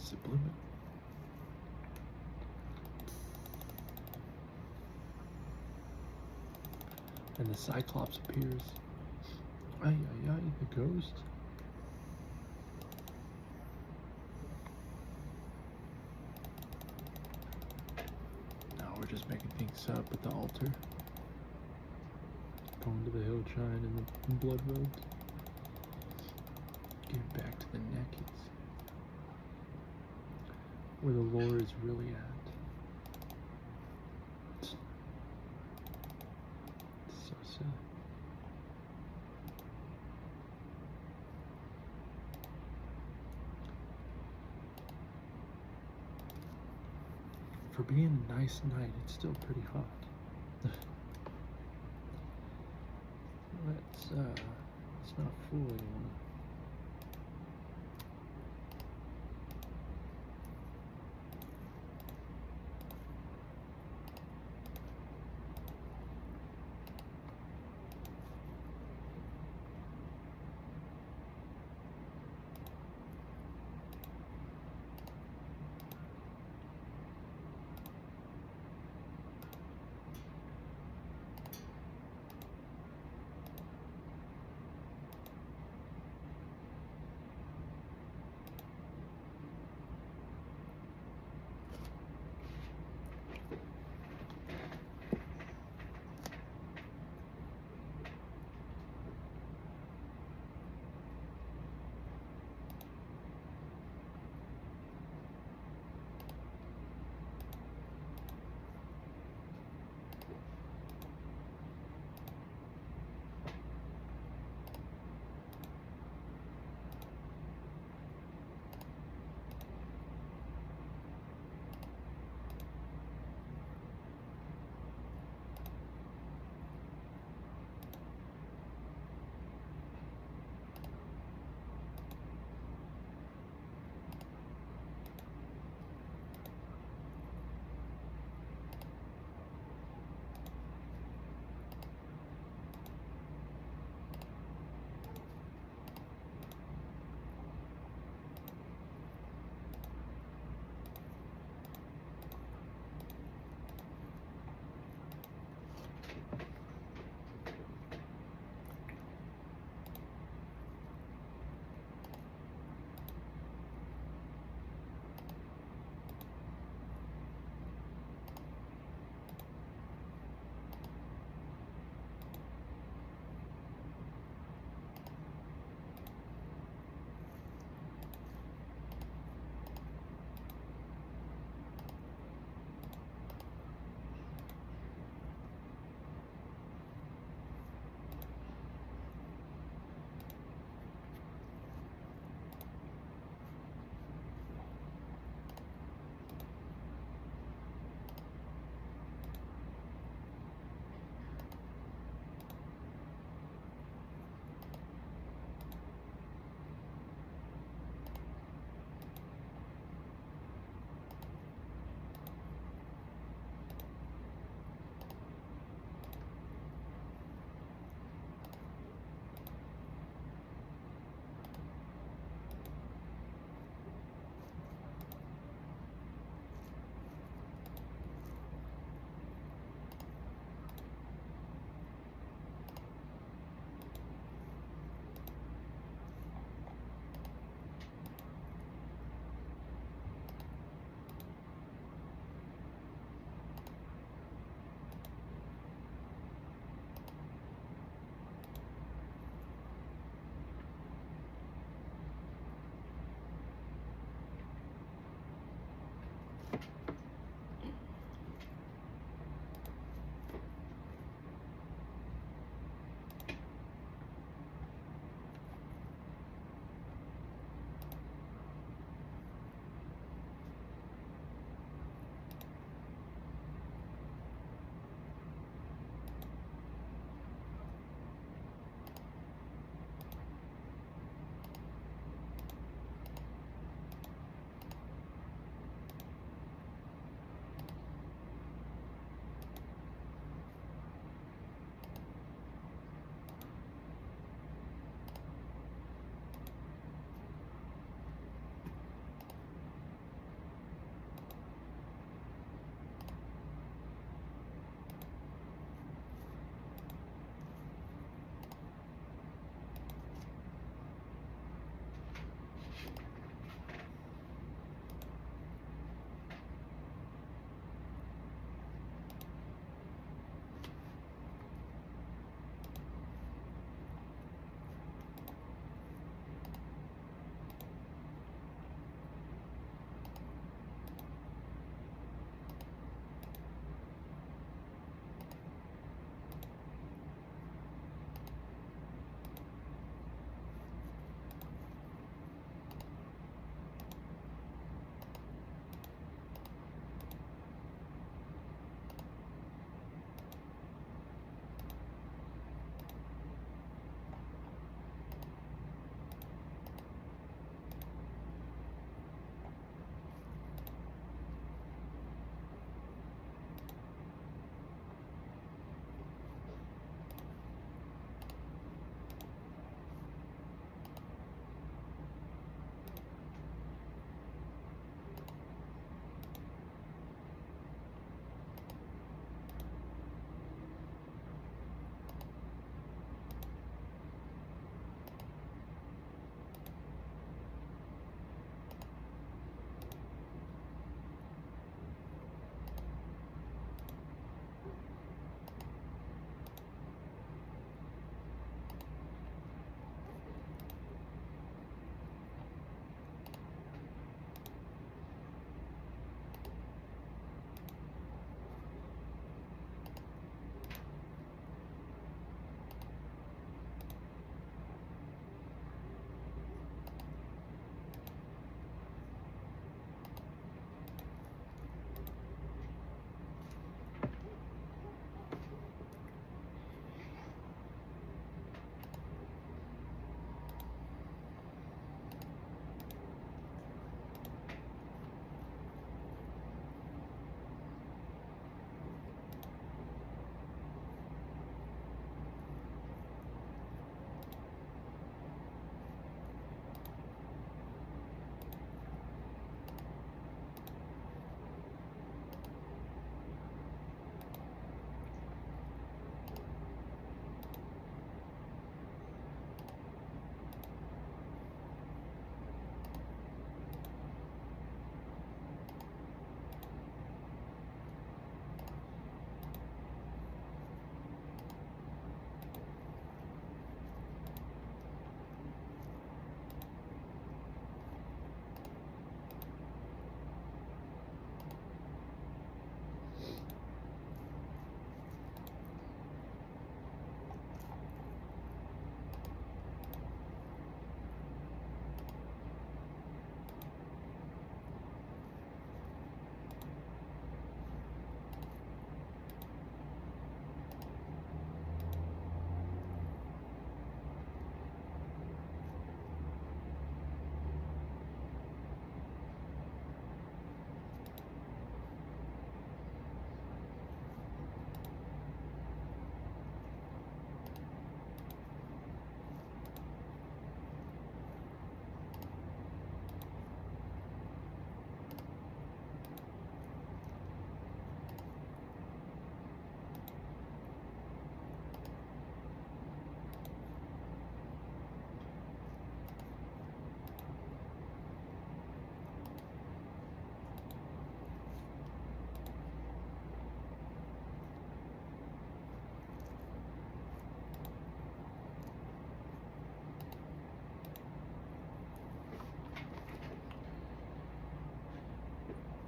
[SPEAKER 1] Subliminal. And the Cyclops appears. Ay, ay, ay, the ghost. Now we're just making things up at the altar. Going to the hill shrine and the blood robes. Get back to the neckies. Where the lore is really at. So silly. For being a nice night, it's still pretty hot. Let's not fool anyone.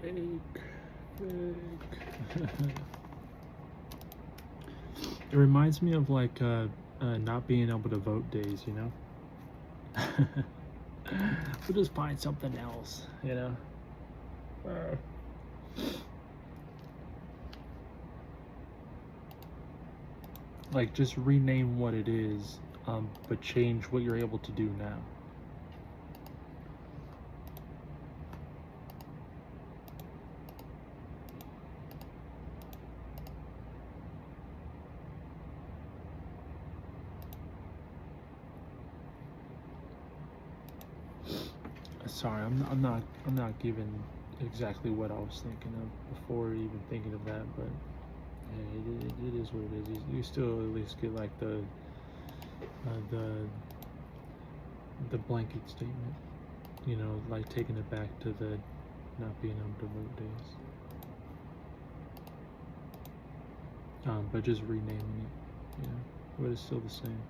[SPEAKER 1] Fake. Fake. It reminds me of like not being able to vote days, you know? We'll just find something else, you know? Like, just rename what it is, but change what you're able to do now. Sorry, I'm not giving exactly what I was thinking of before even thinking of that, but yeah, it is what it is. You still at least get like the blanket statement, you know, like taking it back to the not being able to vote days, but just renaming it, you know, but it's still the same.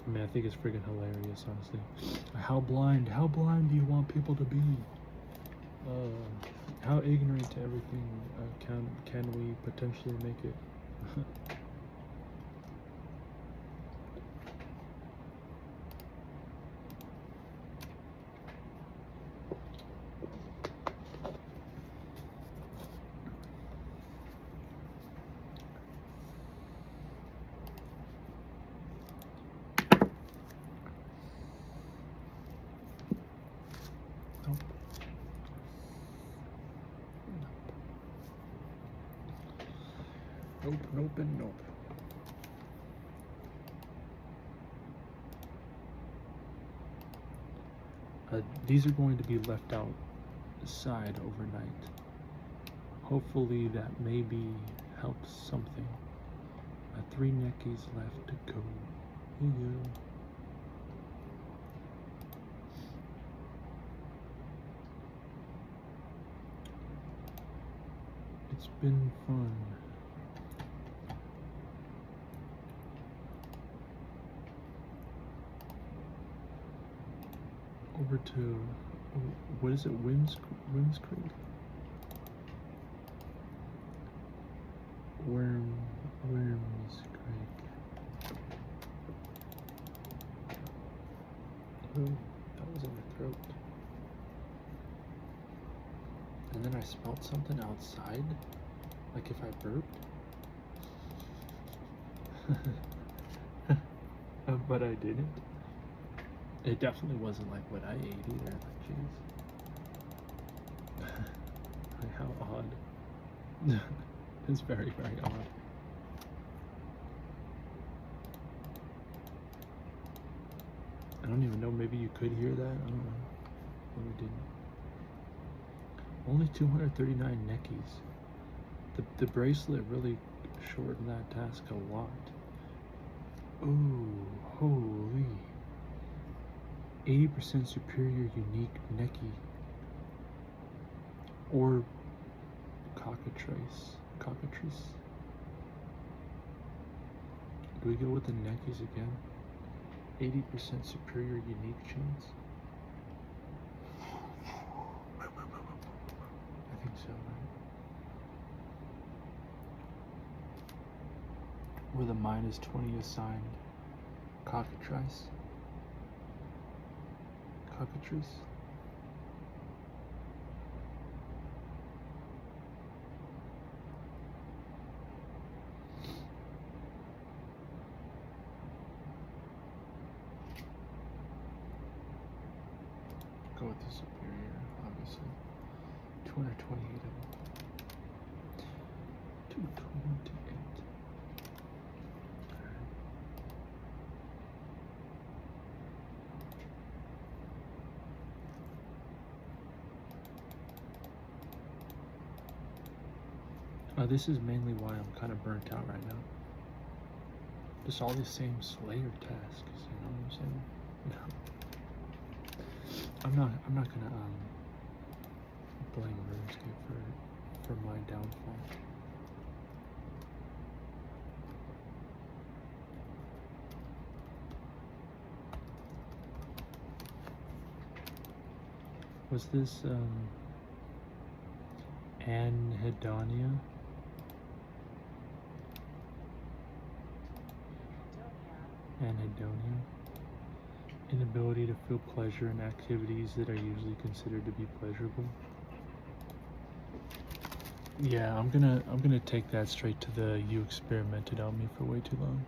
[SPEAKER 1] I mean, I think it's freaking hilarious, honestly. How blind do you want people to be? How ignorant to everything can we potentially make it? Nope. Nope, nope, and nope. These are going to be left outside overnight. Hopefully that maybe helps something. 3 neckies left to go. Here you go. It's been fun. Over to, what is it, Wims Creek? Worms Creek. Oh, that was in my throat. And then I smelled something outside, like if I burped. But I didn't. It definitely wasn't like what I ate either. Like, jeez. Like, how odd. It's very, very odd. I don't even know, maybe you could hear that. I don't know. Maybe didn't. Only 239 neckies. The bracelet really shortened that task a lot. Oh, holy. 80% superior unique necky. Or cockatrice. Do we go with the neckies again? 80% superior unique chance? I think so, right? With a -20 assigned cockatrice. Go with the superior, obviously. 228 of them. 228. This is mainly why I'm kind of burnt out right now. Just all the same Slayer tasks, you know what I'm saying? No. I'm not gonna blame RuneScape for my downfall. Was this anhedonia? Anhedonia. Inability to feel pleasure in activities that are usually considered to be pleasurable. Yeah, I'm gonna take that straight to the you experimented on me for way too long.